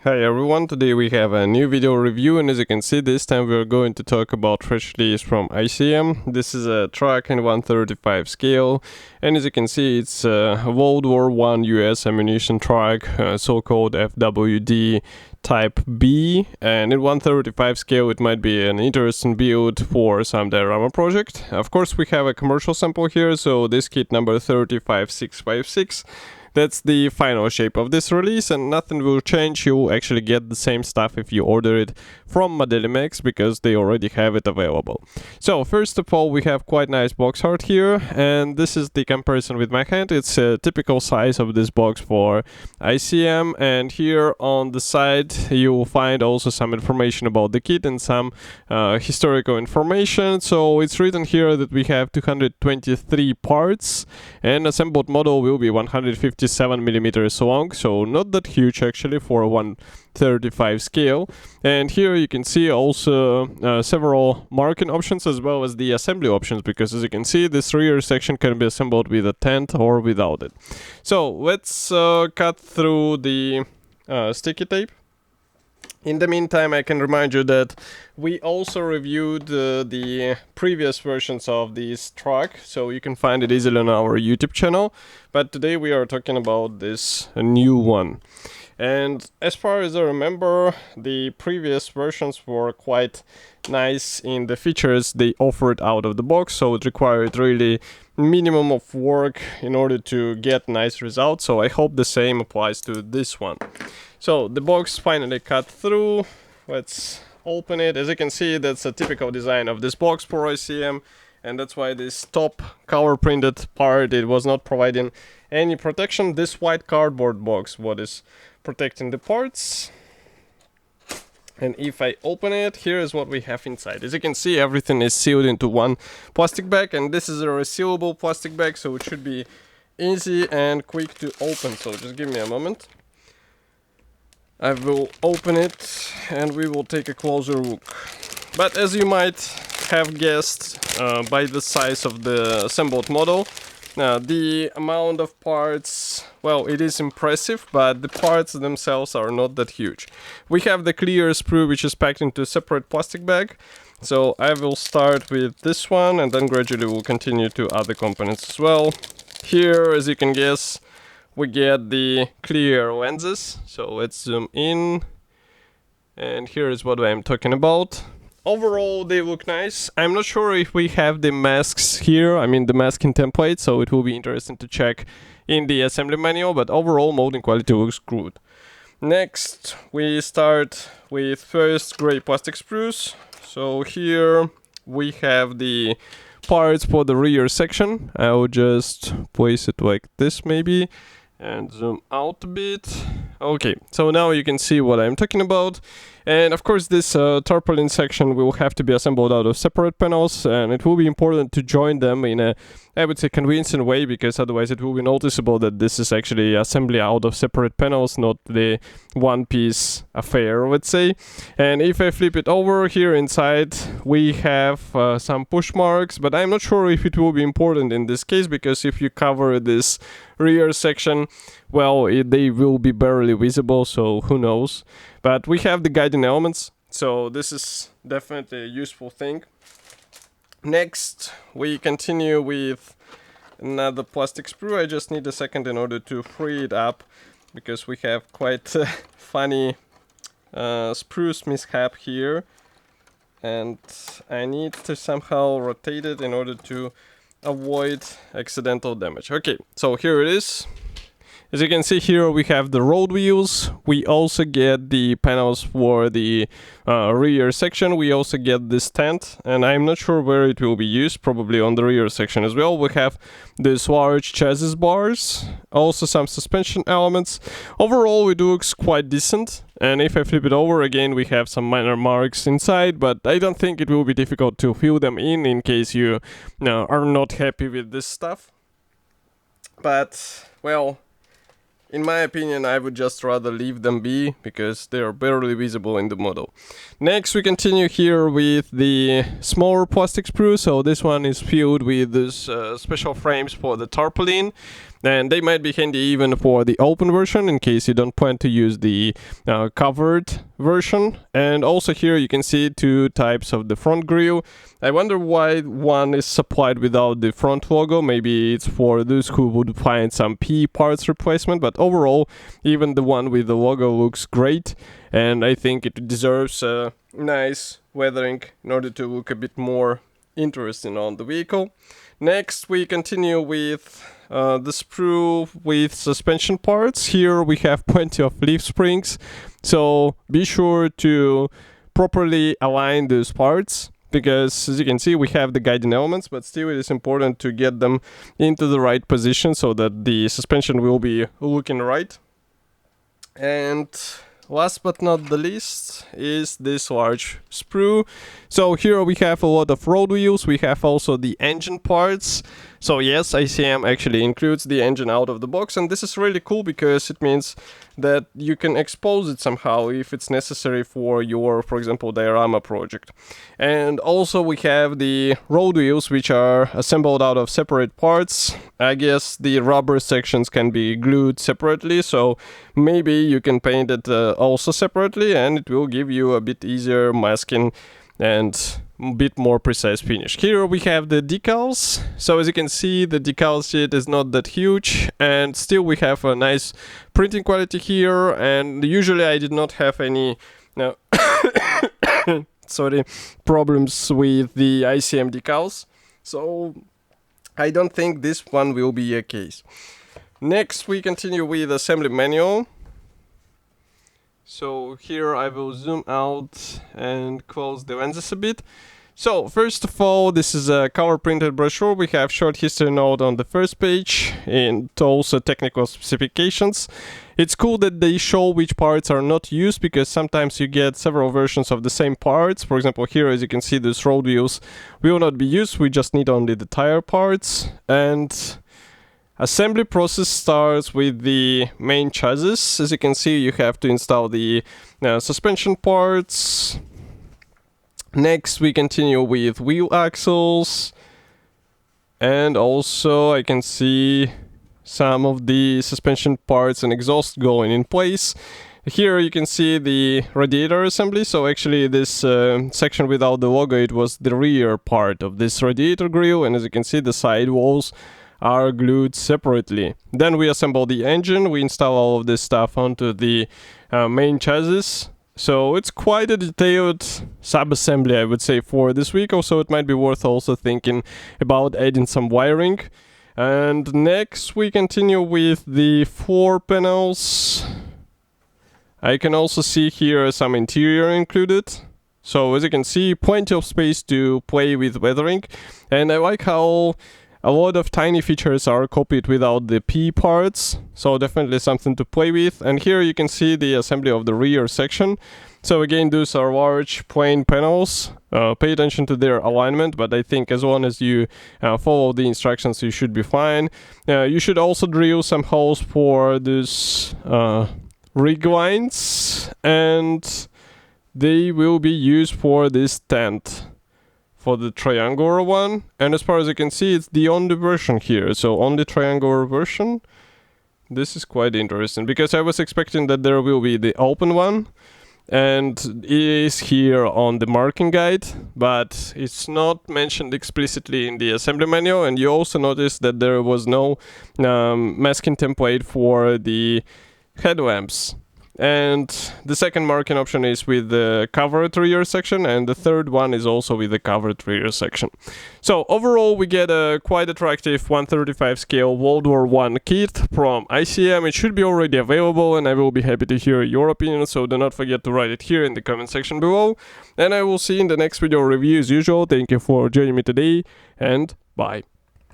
Hi everyone, today we have a new video review, and as you can see, this time we are going to talk about fresh release from ICM. This is a truck in 135 scale, and as you can see, it's a World War I US ammunition truck, so-called FWD Type B, and in 135 scale it might be an interesting build for some diorama project. Of course, we have a commercial sample here, so this kit number 35656. That's the final shape of this release, and nothing will change. You'll actually get the same stuff if you order it from Modelimex because they already have it available. So first of all, we have quite nice box art here, and this is the comparison with my hand. It's a typical size of this box for ICM, and here on the side you will find also some information about the kit and some historical information. So it's written here that we have 223 parts, and assembled model will be 157 millimeters long, so not that huge actually for a 135 scale. And here you can see also several marking options as well as the assembly options, because as you can see, this rear section can be assembled with a tent or without it. So let's cut through the sticky tape. In the meantime, I can remind you that we also reviewed the previous versions of this truck, so you can find it easily on our YouTube channel. But today we are talking about this new one. And as far as I remember, the previous versions were quite nice in the features they offered out of the box, so it required really minimum of work in order to get nice results. So I hope the same applies to this one. So the box finally cut through. Let's open it. As you can see, that's a typical design of this box for ICM, and that's why this top color printed part, it was not providing any protection. This white cardboard box what is protecting the parts. And if I open it, here is what we have inside. As you can see, everything is sealed into one plastic bag, and this is a resealable plastic bag, so it should be easy and quick to open. So just give me a moment. I will open it and we will take a closer look. But as you might have guessed by the size of the assembled model, the amount of parts, well, it is impressive, but the parts themselves are not that huge. We have the clear sprue, which is packed into a separate plastic bag. So I will start with this one, and then gradually we'll continue to other components as well. Here, as you can guess, we get the clear lenses. So let's zoom in, and here is what I'm talking about. Overall, they look nice. I'm not sure if we have the masks here, I mean the masking template, so it will be interesting to check in the assembly manual, but overall molding quality looks good. Next, we start with first gray plastic sprues. So here we have the parts for the rear section. I'll just place it like this maybe, and zoom out a bit. Okay, so now you can see what I'm talking about. And of course, this tarpaulin section will have to be assembled out of separate panels, and it will be important to join them in a, I would say, convincing way, because otherwise it will be noticeable that this is actually assembly out of separate panels, not the one-piece affair, let's say. And if I flip it over, here inside we have some push marks, but I'm not sure if it will be important in this case, because if you cover this rear section, well, they will be barely visible, so who knows. But we have the guiding elements, so this is definitely a useful thing. Next, we continue with another plastic sprue. I just need a second in order to free it up, because we have quite a funny spruce mishap here, and I need to somehow rotate it in order to avoid accidental damage. Okay, so here it is. As you can see here, we have the road wheels. We also get the panels for the rear section. We also get this tent, and I'm not sure where it will be used, probably on the rear section as well. We have these large chassis bars, also some suspension elements. Overall, it looks quite decent. And if I flip it over again, we have some minor marks inside, but I don't think it will be difficult to fill them in case you are not happy with this stuff. But, well, in my opinion, I would just rather leave them be, because they are barely visible in the model. Next, we continue here with the smaller plastic sprue. So this one is filled with these special frames for the tarpaulin. and they might be handy even for the open version in case you don't plan to use the covered version. And also here you can see two types of the front grille. I wonder why one is supplied without the front logo. Maybe it's for those who would find some P parts replacement, but overall even the one with the logo looks great, and I think it deserves a nice weathering in order to look a bit more interesting on the vehicle. Next we continue with the sprue with suspension parts. Here we have plenty of leaf springs, so be sure to properly align those parts, because as you can see we have the guiding elements, but still it is important to get them into the right position so that the suspension will be looking right. And last but not the least is this large sprue. So here we have a lot of road wheels, we have also the engine parts. So yes, ICM actually includes the engine out of the box, and this is really cool because it means that you can expose it somehow if it's necessary for your, for example, diorama project. And also we have the road wheels, which are assembled out of separate parts. I guess the rubber sections can be glued separately, so maybe you can paint it also separately, and it will give you a bit easier masking and a bit more precise finish. Here we have the decals. So as you can see, the decal sheet is not that huge, and still we have a nice printing quality here. And usually I did not have any problems with the ICM decals, so I don't think this one will be a case. Next we continue with assembly manual. So here I will zoom out and close the lenses a bit. So first of all, this is a color printed brochure. We have short history note on the first page and also technical specifications. It's cool that they show which parts are not used, because sometimes you get several versions of the same parts. For example, here as you can see, these road wheels will not be used, we just need only the tire parts. And assembly process starts with the main chassis. As you can see, you have to install the suspension parts. Next we continue with wheel axles, and also I can see some of the suspension parts and exhaust going in place. Here you can see the radiator assembly. So actually this section without the logo, it was the rear part of this radiator grille, and as you can see the side walls are glued separately. Then we assemble the engine, we install all of this stuff onto the main chassis. So it's quite a detailed sub-assembly, I would say, for this vehicle, so it might be worth also thinking about adding some wiring. And next we continue with the floor panels. I can also see here some interior included. So as you can see, plenty of space to play with weathering, and I like how a lot of tiny features are copied without the P parts, so definitely something to play with. And here you can see the assembly of the rear section. So again, those are large plain panels. Pay attention to their alignment, but I think as long as you follow the instructions, you should be fine. You should also drill some holes for these rig lines, and they will be used for this tent, for the triangular one. And as far as you can see, it's the only version here, so only triangular version. This is quite interesting, because I was expecting that there will be the open one, and it is here on the marking guide, but it's not mentioned explicitly in the assembly manual. And you also notice that there was no masking template for the headlamps. And the second marking option is with the covered rear section, and the third one is also with the covered rear section. So overall we get a quite attractive 135 scale World War I kit from ICM. It should be already available, and I will be happy to hear your opinion, so do not forget to write it here in the comment section below. And I will see you in the next video review as usual. Thank you for joining me today, and bye.